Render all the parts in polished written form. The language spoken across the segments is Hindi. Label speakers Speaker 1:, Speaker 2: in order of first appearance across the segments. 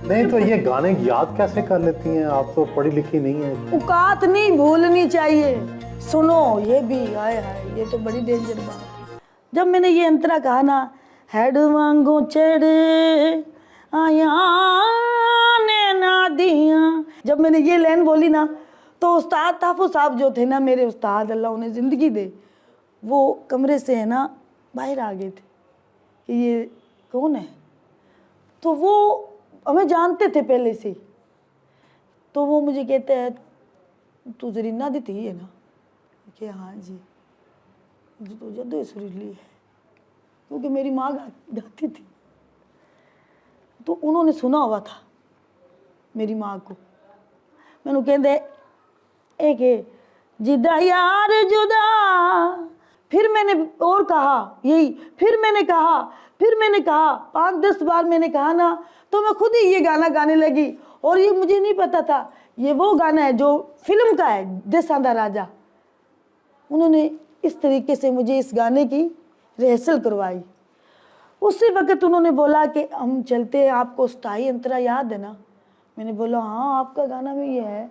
Speaker 1: नहीं तो ये गाने याद कैसे कर लेती हैं आप? तो पढ़ी लिखी नहीं है।
Speaker 2: औकात नहीं भूलनी चाहिए। सुनो ये भी, हाय हाय ये तो बड़ी डेंजर बात है। जब मैंने ये अंतरा कहा ना, हेड वांगू चढ़ आया ने ना दिया, जब मैंने ये लाइन बोली ना, तो उस्ताद ताफू साहब जो थे ना, मेरे उस्ताद, अल्लाह उन्हें ज़िंदगी दे, वो कमरे से है ना बाहर आ गए थे कि ये कौन है। तो वो हमें जानते थे पहले से। तो वो मुझे कहते हैं, तू जरीना दी थी है ना? कि हाँ जी, मुझे तो जदों सुरीली है, क्योंकि मेरी माँ गाती थी। तो उन्होंने सुना हुआ था मेरी माँ को। मैंने कहते एक जिदा यार जुदा, फिर मैंने और कहा यही, फिर मैंने कहा 5-10 बार मैंने कहा ना, तो मैं खुद ही ये गाना गाने लगी। और ये मुझे नहीं पता था ये वो गाना है जो फिल्म का है, देसां दा राजा। उन्होंने इस तरीके से मुझे इस गाने की रिहर्सल करवाई। उसी वक्त उन्होंने बोला कि हम चलते हैं, आपको स्थाई अंतरा याद है ना? मैंने बोला हाँ आपका गाना भी ये है।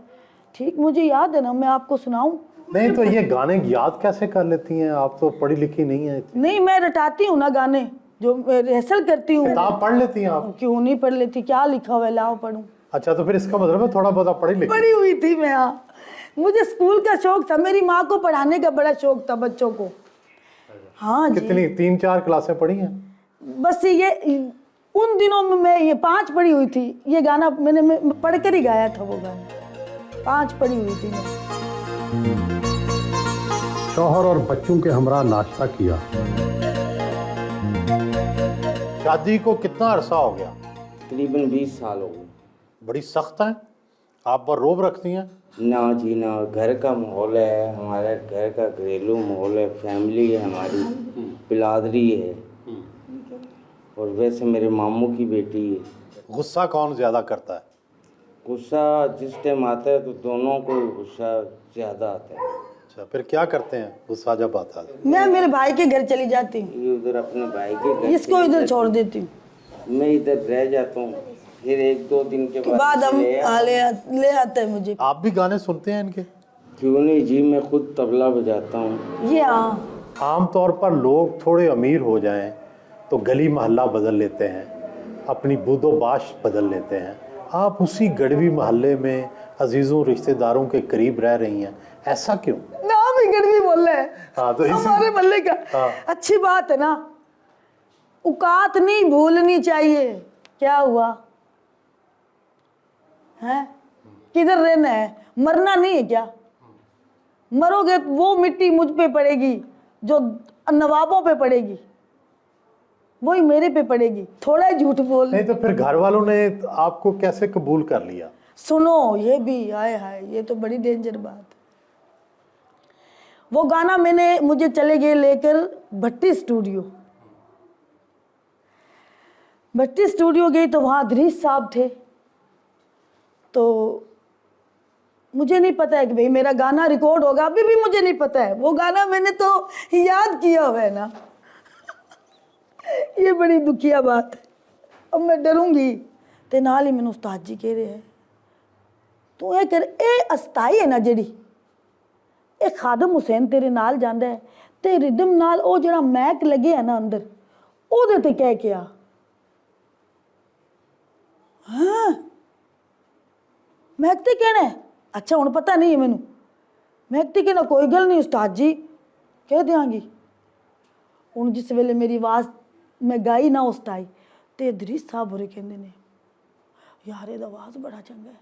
Speaker 2: ठीक, मुझे याद है ना, मैं आपको सुनाऊं?
Speaker 1: नहीं तो ये गाने याद कैसे कर लेती हैं आप? तो पढ़ी लिखी नहीं है।
Speaker 2: नहीं, मैं रटाती हूँ ना गाने, जो रिहर्सल करती हूँ।
Speaker 1: किताब पढ़ लेती हैं आप?
Speaker 2: क्यों नहीं पढ़ लेती, क्या लिखा हुआ है लाओ पढ़ूँ।
Speaker 1: अच्छा, तो फिर इसका मतलब है थोड़ा बहुत पढ़ी लिखी?
Speaker 2: पढ़ी हुई थी मैं, हाँ। मुझे स्कूल का शौक था, मेरी माँ को पढ़ाने का बड़ा शौक था बच्चों को। हाँ जी।
Speaker 1: कितनी 3-4 क्लासें पढ़ी हैं?
Speaker 2: बस ये उन दिनों में मैं ये 5 पढ़ी हुई थी। ये गाना मैं पढ़ कर ही गाया था, वो गाना 5 पढ़ी हुई थी मैं।
Speaker 3: शौहर और बच्चों के हमरा नाश्ता किया।
Speaker 1: शादी को कितना अरसा हो गया?
Speaker 4: तकरीबन 20 साल हो गए।
Speaker 1: बड़ी सख्त है, आप पर रोब रखती हैं?
Speaker 4: ना जी ना, घर का माहौल है, हमारे घर का घरेलू माहौल है, फैमिली है हमारी, बिलादरी है, और वैसे मेरे मामू की बेटी है।
Speaker 1: गुस्सा कौन ज़्यादा करता है?
Speaker 4: गुस्सा जिस टाइम आता है तो दोनों को गुस्सा ज़्यादा आता है।
Speaker 1: अच्छा, फिर क्या करते हैं गुस्सा जब आता है?
Speaker 2: मैं मेरे भाई के घर चली जाती हूँ,
Speaker 4: ये उधर अपने भाई के घर,
Speaker 2: इसको इधर छोड़ देती हूँ,
Speaker 4: मैं इधर रह जाता हूँ। फिर 1-2 दिन के बाद
Speaker 2: हम ले आते हैं मुझे।
Speaker 1: आप भी गाने सुनते हैं इनके?
Speaker 4: क्यों नहीं जी, मैं खुद तबला बजाता हूँ।
Speaker 2: ये हाँ,
Speaker 1: आम तौर पर लोग थोड़े अमीर हो जाएं तो गली मोहल्ला बदल लेते हैं, अपनी बूदोबाश बदल लेते हैं। आप उसी गड़वी मोहल्ले में अजीज़ों रिश्तेदारों के करीब रह रही हैं, ऐसा क्यों?
Speaker 2: नाम ही गड़वी बोल रहे हैं।
Speaker 1: हाँ, तो
Speaker 2: हमारे मोहल्ले का।
Speaker 1: हाँ।
Speaker 2: अच्छी बात है ना, औकात नहीं भूलनी चाहिए। क्या हुआ है? किधर रहना है? मरना नहीं है क्या? मरोगे तो वो मिट्टी मुझ पे पड़ेगी जो नवाबों पे पड़ेगी, वही मेरे पे पड़ेगी। थोड़ा ही झूठ बोल।
Speaker 1: नहीं तो फिर घर वालों ने आपको कैसे कबूल कर लिया?
Speaker 2: सुनो ये भी, हाय हाय ये तो बड़ी डेंजर बात है। वो गाना मुझे चले गए लेकर भट्टी स्टूडियो गई, तो वहाँ अदरीस साहब थे। तो मुझे नहीं पता है कि भाई मेरा गाना रिकॉर्ड होगा, अभी भी मुझे नहीं पता है। वो गाना मैंने तो याद किया हुआ है ना। ये बड़ी दुखिया बात है। अब मैं डरूंगी ते नाल ही मैंने उस्ताद जी कह रहे हैं, तू ये कर, ए अस्ताई है ना जेड़ी, ए खादम हुसैन तेरे नाल जांदा है ते रिदम नाल ओ जड़ा मैक लगे है ना अंदर, ओदे ते कह के आ। हाँ मैकते कहना है? अच्छा हुण पता नहीं है मैनू। मैकते कहना कोई गल नहीं उस्ताद जी, कह देंगी। हुण जिस वेले मेरी आवाज़ मैं गाई ना उस ताई, ते अदरीस साहब होरे कहंदे ने, यार एदा आवाज़ बड़ा चंगा है।